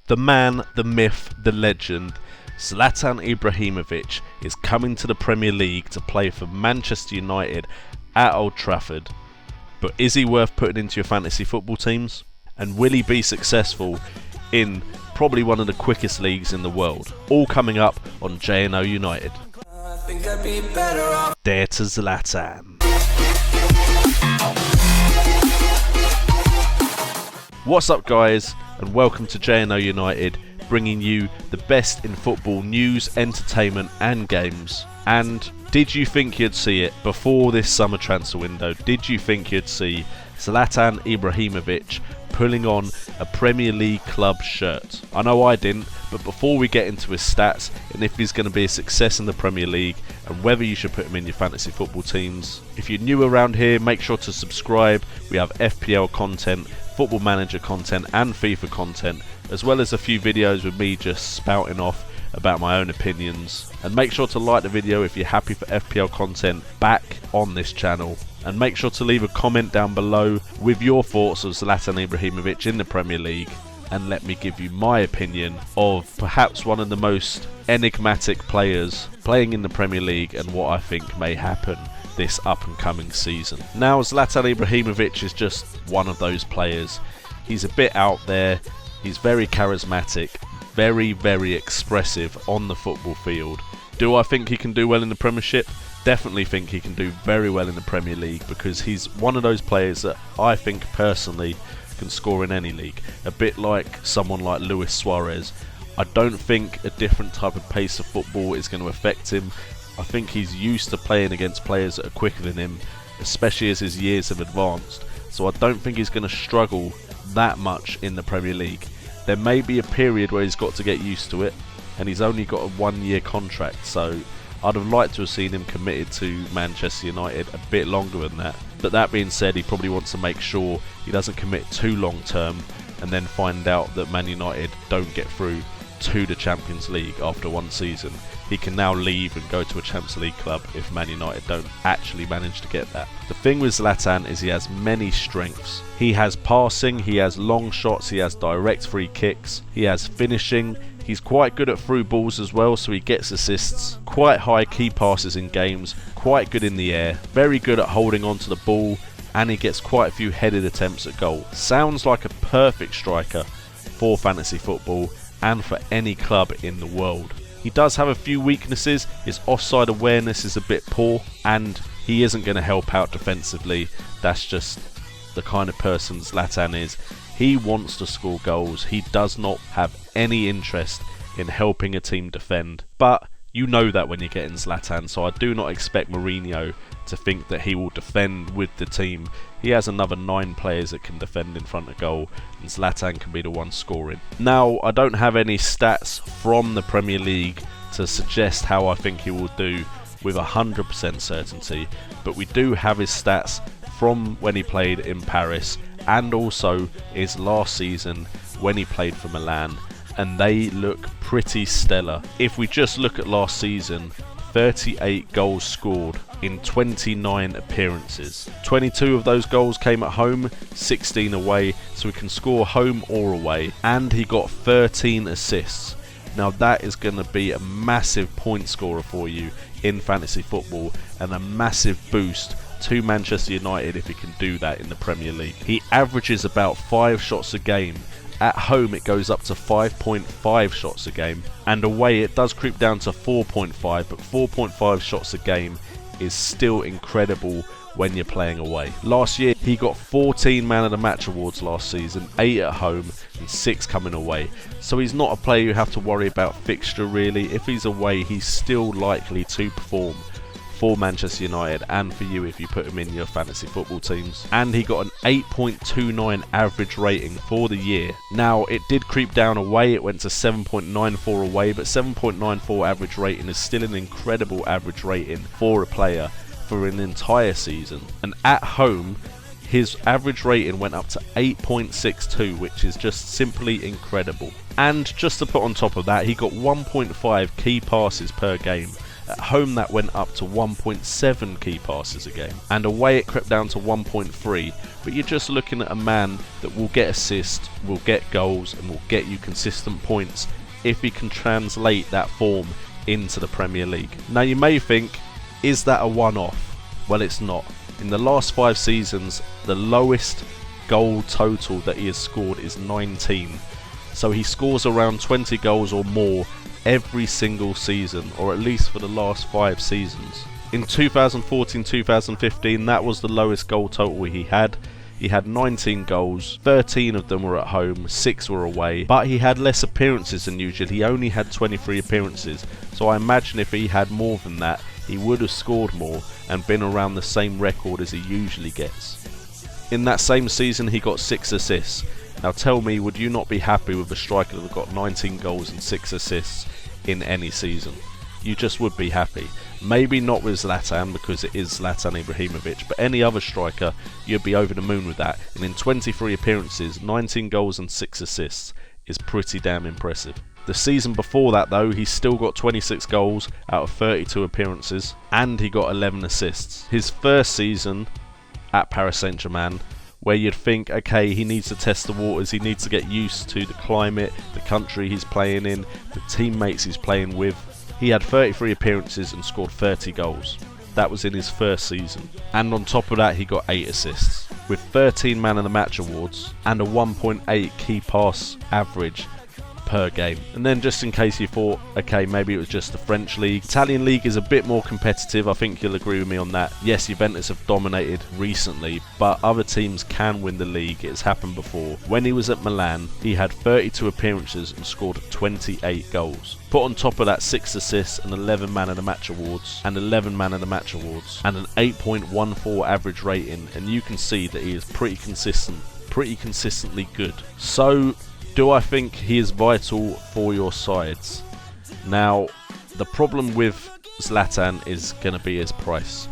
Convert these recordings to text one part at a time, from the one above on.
The man, the myth, the legend, Zlatan Ibrahimovic is coming to the Premier League to play for Manchester United at Old Trafford. But is he worth putting into your fantasy football teams? And will he be successful in probably one of the quickest leagues in the world? All coming up on J&O United. Dare to Zlatan. What's up, guys, and welcome to J&O United, bringing you the best in football news, entertainment and games. And did you think you'd see it before this summer transfer window? Did you think you'd see Zlatan Ibrahimovic pulling on a Premier League club shirt? I know I didn't, but before we get into his stats and if he's going to be a success in the Premier League and whether you should put him in your fantasy football teams, if you're new around here, make sure to subscribe. We have FPL content, Football Manager content and FIFA content, as well as a few videos with me just spouting off about my own opinions. And make sure to like the video if you're happy for FPL content back on this channel. And make sure to leave a comment down below with your thoughts of Zlatan Ibrahimovic in the Premier League, and let me give you my opinion of perhaps one of the most enigmatic players playing in the Premier League and what I think may happen this up and coming season. Now, Zlatan Ibrahimovic is just one of those players. He's a bit out there, he's very charismatic, very expressive on the football field. Do I think he can do well in the Premiership? Definitely think he can do very well in the Premier League, because he's one of those players that I think personally can score in any league. A bit like someone like Luis Suarez. I don't think a different type of pace of football is going to affect him. I think he's used to playing against players that are quicker than him, especially as his years have advanced. So I don't think he's going to struggle that much in the Premier League. There may be a period where he's got to get used to it, and he's only got a 1-year contract, so I'd have liked to have seen him committed to Manchester United a bit longer than that. But that being said, he probably wants to make sure he doesn't commit too long term and then find out that Man United don't get through to the Champions League after one season. He can now leave and go to a Champions League club if Man United don't actually manage to get that. The thing with Zlatan is he has many strengths. He has passing, he has long shots, he has direct free kicks, he has finishing. He's quite good at through balls as well, so he gets assists. Quite high key passes in games, quite good in the air, very good at holding on to the ball, and he gets quite a few headed attempts at goal. Sounds like a perfect striker for fantasy football and for any club in the world. He does have a few weaknesses. His offside awareness is a bit poor, and he isn't going to help out defensively. That's just the kind of person Zlatan is. He wants to score goals. He does not have any interest in helping a team defend. But you know that when you're getting Zlatan, so I do not expect Mourinho to think that he will defend with the team. He has another 9 players that can defend in front of goal, and Zlatan can be the one scoring. Now, I don't have any stats from the Premier League to suggest how I think he will do with 100% certainty, but we do have his stats from when he played in Paris and also his last season when he played for Milan, and they look pretty stellar. If we just look at last season, 38 goals scored in 29 appearances. 22 of those goals came at home, 16 away, so he can score home or away, and he got 13 assists. Now that is going to be a massive point scorer for you in fantasy football, and a massive boost to Manchester United if he can do that in the Premier League. He averages about 5 shots a game. At home it goes up to 5.5 shots a game, and away it does creep down to 4.5, but 4.5 shots a game is still incredible when you're playing away. Last year he got 14 Man of the Match awards last season, 8 at home and 6 coming away. So he's not a player you have to worry about fixture really. If he's away, he's still likely to perform for Manchester United and for you if you put him in your fantasy football teams. And he got an 8.29 average rating for the year. Now it did creep down away, it went to 7.94 away, but 7.94 average rating is still an incredible average rating for a player for an entire season. And at home his average rating went up to 8.62, which is just simply incredible. And just to put on top of that, he got 1.5 key passes per game, At home that went up to 1.7 key passes a game, and away it crept down to 1.3, but you're just looking at a man that will get assists, will get goals, and will get you consistent points if he can translate that form into the Premier League. Now you may think, is that a one-off? Well, it's not. In the last 5 seasons, the lowest goal total that he has scored is 19. So he scores around 20 goals or more every single season, or at least for the last 5 seasons. In 2014-2015, that was the lowest goal total he had. He had 19 goals, 13 of them were at home, 6 were away, but he had less appearances than usual. He only had 23 appearances, so I imagine if he had more than that, he would have scored more and been around the same record as he usually gets. In that same season, he got 6 assists. Now tell me, would you not be happy with a striker that got 19 goals and 6 assists in any season? You just would be happy. Maybe not with Zlatan, because it is Zlatan Ibrahimovic, but any other striker, you'd be over the moon with that. And in 23 appearances, 19 goals and 6 assists is pretty damn impressive. The season before that though, he still got 26 goals out of 32 appearances, and he got 11 assists. His first season at Paris Saint-Germain, where you'd think, okay, he needs to test the waters, he needs to get used to the climate, the country he's playing in, the teammates he's playing with. He had 33 appearances and scored 30 goals. That was in his first season. And on top of that, he got 8 assists, with 13 Man of the Match awards and a 1.8 key pass average per game. And then just in case you thought, okay, maybe it was just the French league, Italian league is a bit more competitive. I think you'll agree with me on that. Yes, Juventus have dominated recently, but other teams can win the league. It's happened before. When he was at Milan, he had 32 appearances and scored 28 goals. Put on top of that 6 assists and 11 Man of the Match awards and 11 Man of the Match awards and an 8.14 average rating, and you can see that he is pretty consistently good. So do I think he is vital for your sides? Now, the problem with Zlatan is going to be his price.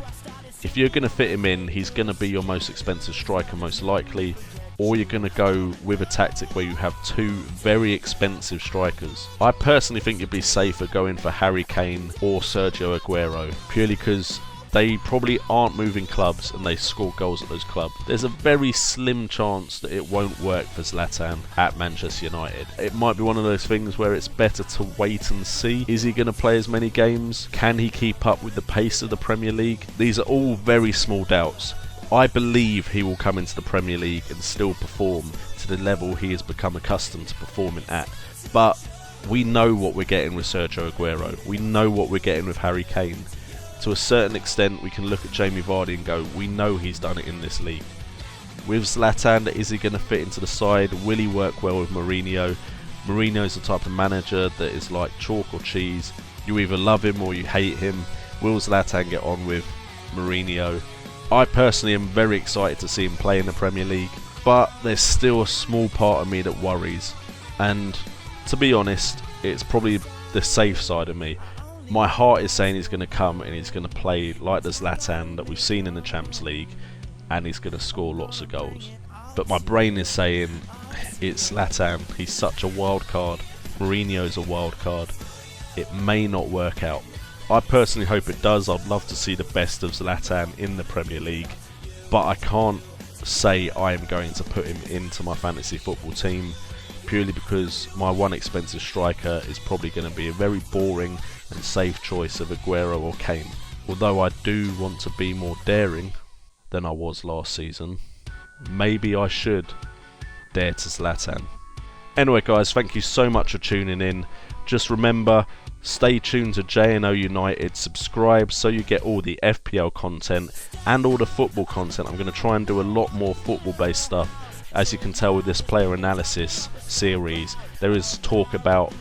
If you're going to fit him in, he's going to be your most expensive striker most likely, or you're going to go with a tactic where you have 2 very expensive strikers. I personally think you'd be safer going for Harry Kane or Sergio Aguero, purely because they probably aren't moving clubs and they score goals at those clubs. There's a very slim chance that it won't work for Zlatan at Manchester United. It might be one of those things where it's better to wait and see. Is he going to play as many games? Can he keep up with the pace of the Premier League? These are all very small doubts. I believe he will come into the Premier League and still perform to the level he has become accustomed to performing at. But we know what we're getting with Sergio Aguero. We know what we're getting with Harry Kane. To a certain extent, we can look at Jamie Vardy and go, we know he's done it in this league. With Zlatan, is he going to fit into the side? Will he work well with Mourinho? Mourinho's the type of manager that is like chalk or cheese. You either love him or you hate him. Will Zlatan get on with Mourinho? I personally am very excited to see him play in the Premier League, but there's still a small part of me that worries. And to be honest, it's probably the safe side of me. My heart is saying he's going to come and he's going to play like the Zlatan that we've seen in the Champions League, and he's going to score lots of goals. But my brain is saying it's Zlatan. He's such a wild card. Mourinho's a wild card. It may not work out. I personally hope it does. I'd love to see the best of Zlatan in the Premier League, but I can't say I am going to put him into my fantasy football team, purely because my one expensive striker is probably going to be a very boring and safe choice of Aguero or Kane. Although I do want to be more daring than I was last season, maybe I should dare to Zlatan. Anyway guys, thank you so much for tuning in. Just remember, stay tuned to JNO United, subscribe so you get all the FPL content and all the football content. I'm going to try and do a lot more football based stuff. As you can tell with this player analysis series, there is talk about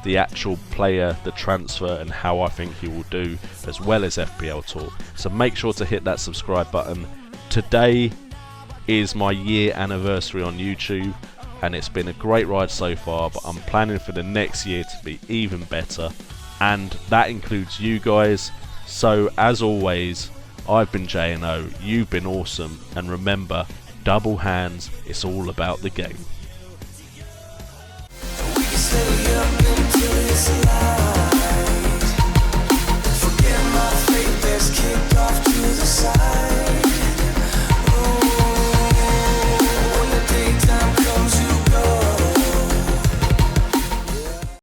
the actual player, the transfer, and how I think he will do, as well as FPL talk. So make sure to hit that subscribe button. Today is my year anniversary on YouTube, and it's been a great ride so far, but I'm planning for the next year to be even better, and that includes you guys. So as always, I've been JNO, you've been awesome, and remember, double hands, it's all about the game.